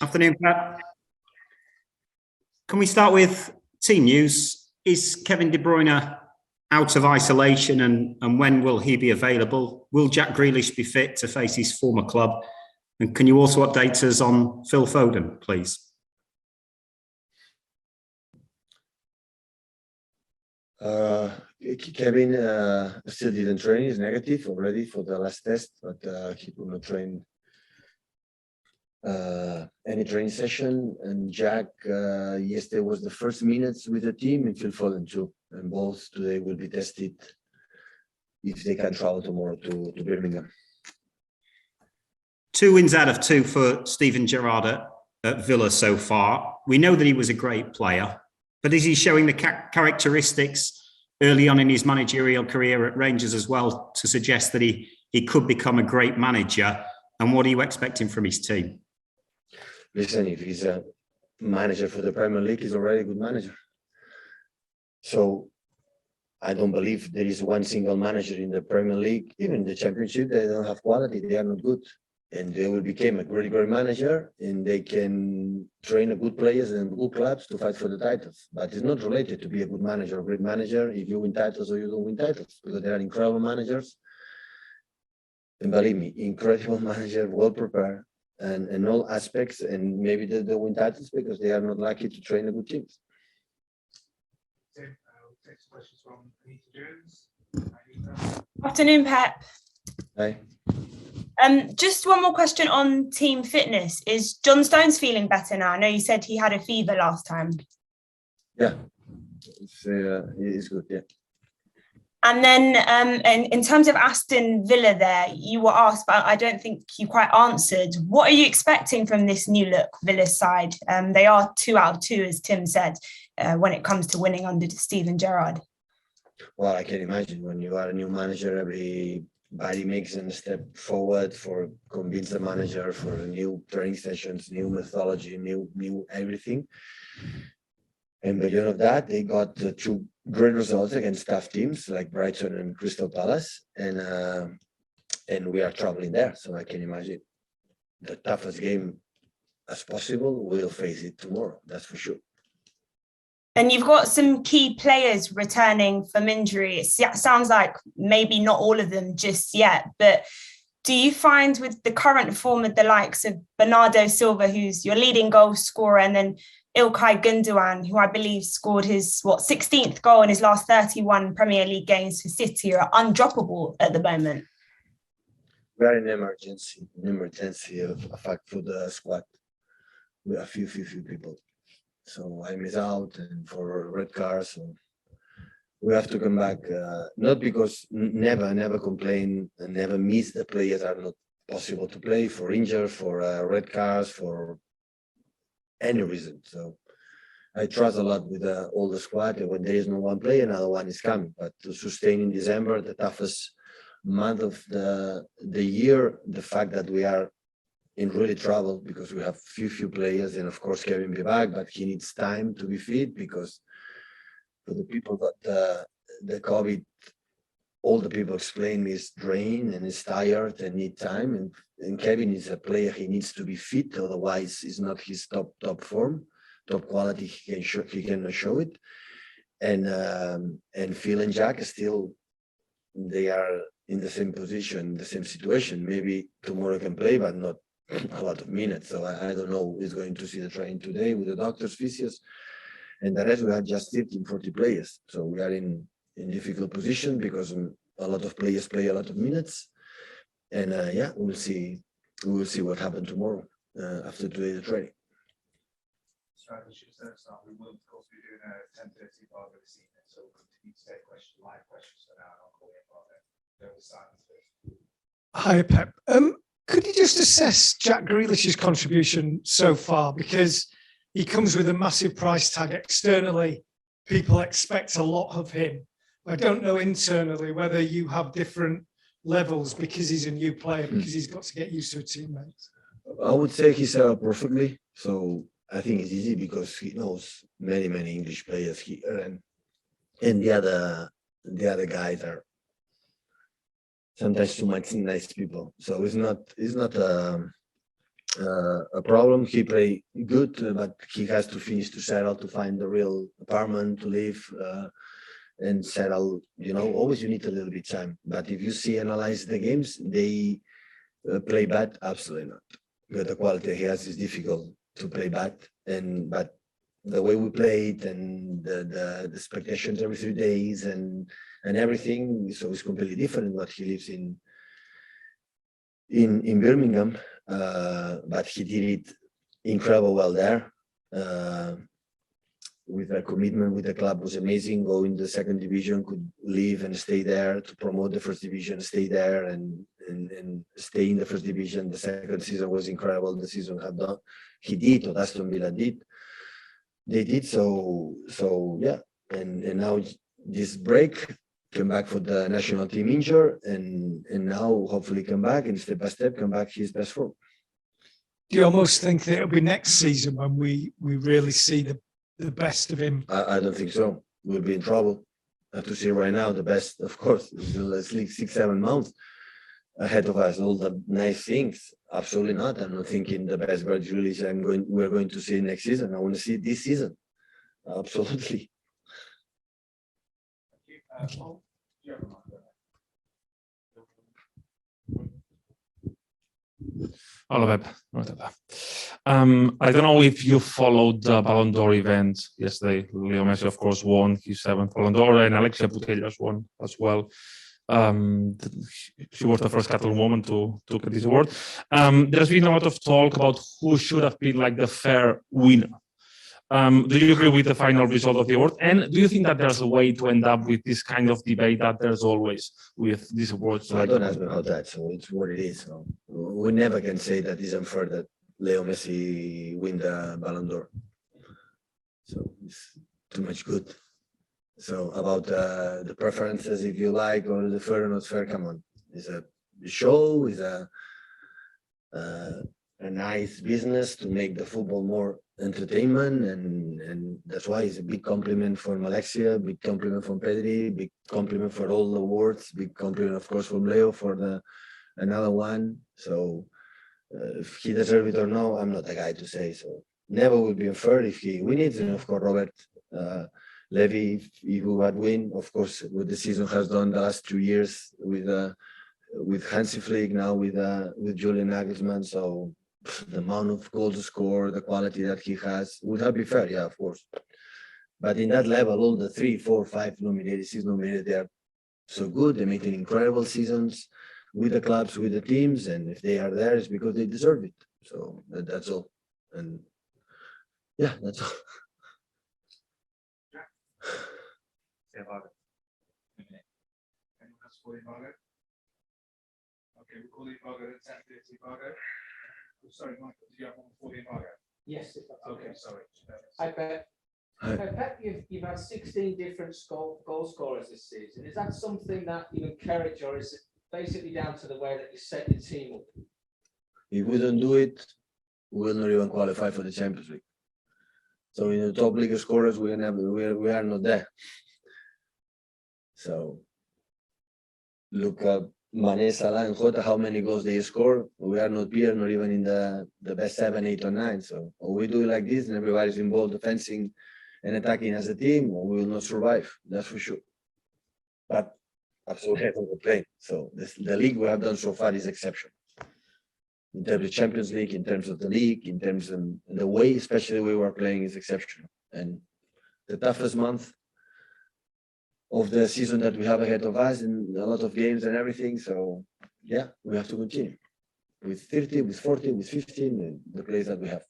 Afternoon, Pat. Can we start with team news? Is Kevin De Bruyne out of isolation and when will he be available? Will Jack Grealish be fit to face his former club? And can you also update us on Phil Foden, please? Kevin still didn't train. He's negative already for the last test, but he could not train any training session. And Jack, yesterday was the first minutes with the team, and Phil Foden too. And both today will be tested if they can travel tomorrow to Birmingham. 2 wins out of 2 for Steven Gerrard at Villa so far. We know that he was a great player, but is he showing the characteristics early on in his managerial career at Rangers as well to suggest that he could become a great manager? And what are you expecting from his team? Listen, if he's a manager for the Premier League, he's already a good manager. So I don't believe there is one single manager in the Premier League, even the Championship, they don't have quality, they are not good. And they will become a great manager, and they can train a good players and good clubs to fight for the titles. But it's not related to be a good manager or great manager if you win titles or you don't win titles, because there are incredible managers. And believe me, incredible manager, well prepared, and in all aspects, and maybe they don't win titles because they are not lucky to train a good teams. Next question from Anita Jones. Afternoon, Pep. Hi. Just one more question on team fitness. Is John Stones feeling better now? I know you said he had a fever last time. Yeah, it's good, yeah. And then in terms of Aston Villa there, you were asked, but I don't think you quite answered. What are you expecting from this new look Villa side? They are 2 out of 2, as Tim said, when it comes to winning under Steven Gerrard. Well, I can imagine when you are a new manager, everybody makes a step forward for convince the manager for new training sessions, new methodology, new everything. And beyond that, they got 2 great results against tough teams like Brighton and Crystal Palace, and we are traveling there. So I can imagine the toughest game as possible. We'll face it tomorrow. That's for sure. And you've got some key players returning from injury. It sounds like maybe not all of them just yet, but do you find with the current form of the likes of Bernardo Silva, who's your leading goal scorer, and then Ilkay Gundogan, who I believe scored his 16th goal in his last 31 Premier League games for City, are undroppable at the moment? We are in emergency of fact for the squad. We have few people. So I miss out and for red cards. So we have to come back. Not because never complain and never miss. The players are not possible to play for injury, for red cards, for any reason. So I trust a lot with all the squad. And when there is no one player, another one is coming. But to sustain in December, the toughest month of the year, the fact that we are in really trouble because we have few players, and of course Kevin be back, but he needs time to be fit because for the people that the COVID, all the people explain me is drained and is tired and need time, and Kevin is a player, he needs to be fit, otherwise it's not his top form, top quality, he cannot show it. And Phil and Jack are still, they are in the same position, the same situation. Maybe tomorrow can play, but not a lot of minutes. So I don't know who's going to see the training today with the doctors, physios, and the rest we have just 13, 40 players. So we are in difficult position because a lot of players play a lot of minutes. And yeah, we will see what happens tomorrow after today the training. Strategy start. We will of course be doing a 10:30 bar this evening, so we'll continue to take live questions for now, and I'll call you about it. There was silence first. Hi, Pep. Could you just assess Jack Grealish's contribution so far? Because he comes with a massive price tag externally. People expect a lot of him. I don't know internally whether you have different levels because he's a new player, because he's got to get used to a teammate. I would say he's set up perfectly. So I think it's easy because he knows many English players here, and the other guys are sometimes too much nice people. So it's not a problem. He play good, but he has to finish to settle, to find the real apartment to live and settle. Always you need a little bit time. But if you analyze the games, they play bad. Absolutely not. But the quality he has is difficult to play bad. But the way we played and the expectations every 3 days and everything, so it's completely different what he lives in Birmingham. But he did it incredible well there. With the commitment with the club was amazing. Go in the second division, could leave and stay there, to promote the first division, stay there and stay in the first division. The second season was incredible. The season he did what Aston Villa did. They did so yeah. And now this break, came back for the national team injured, and now hopefully come back and step by step come back his best form. Do you almost think that it'll be next season when we really see the best of him? I don't think so. We'll be in trouble. I have to see right now the best, of course. It's like 6-7 months ahead of us. All the nice things. Absolutely not. I'm not thinking the best Gabriel Jesus we're going to see next season. I want to see this season. Absolutely. Hello, Pep. I don't know if you followed the Ballon d'Or event yesterday. Leo Messi, of course, won his 7th Ballon d'Or, and Alexia Putellas won as well. She was the first Catalan woman to get this award. There's been a lot of talk about who should have been like the fair winner. Do you agree with the final result of the award? And do you think that there's a way to end up with this kind of debate that there's always with these awards? So I don't ask me about that. So it's what it is. So we never can say that it's unfair that Leo Messi win the Ballon d'Or. So it's too much good. So about the preferences, if you like, or the fair or not fair, come on. It's a show, it's a nice business to make the football more entertainment, and that's why it's a big compliment from Alexia, big compliment from Pedri, big compliment for all the awards, big compliment, of course, from Leo for another one. So if he deserves it or no, I'm not the guy to say. So never will be unfair if he wins it. And of course, Robert Levy, if he would win, of course, what the season has done the last 2 years with Hansi Flick, now with Julian Nagelsmann. So the amount of goals to score, the quality that he has, would have been fair, yeah, of course. But in that level, all the 3, 4, 5 nominated, 6 nominated, they are so good. They make incredible seasons with the clubs, with the teams, and if they are there, it's because they deserve it. So that's all. And yeah, that's all. Anyone else for Ibago? Okay, we'll call Ibago at 10:30. Ibago. Sorry, Michael, did you have one before the embargo? Yes, if that's Okay, sorry. Hi, Pep. Hi. Pep, you've had 16 different goal scorers this season. Is that something that you encourage, or is it basically down to the way that you set your team up? If we don't do it, we'll not even qualify for the Champions League. So in the top league scorers, we are not there. So look up Mane, Salah, and Jota, how many goals they score. We are not here, not even in the best 7, 8, or 9. So or we do it like this, and everybody's involved, defending and attacking as a team, or we will not survive. That's for sure. But absolutely, I don't complain. So the league we have done so far is exceptional. In terms of Champions League, in terms of the league, in terms of the way, especially the way we're playing, is exceptional. And the toughest month of the season that we have ahead of us, and a lot of games and everything. So yeah, we have to continue with 30, with 40, with 15, and the plays that we have.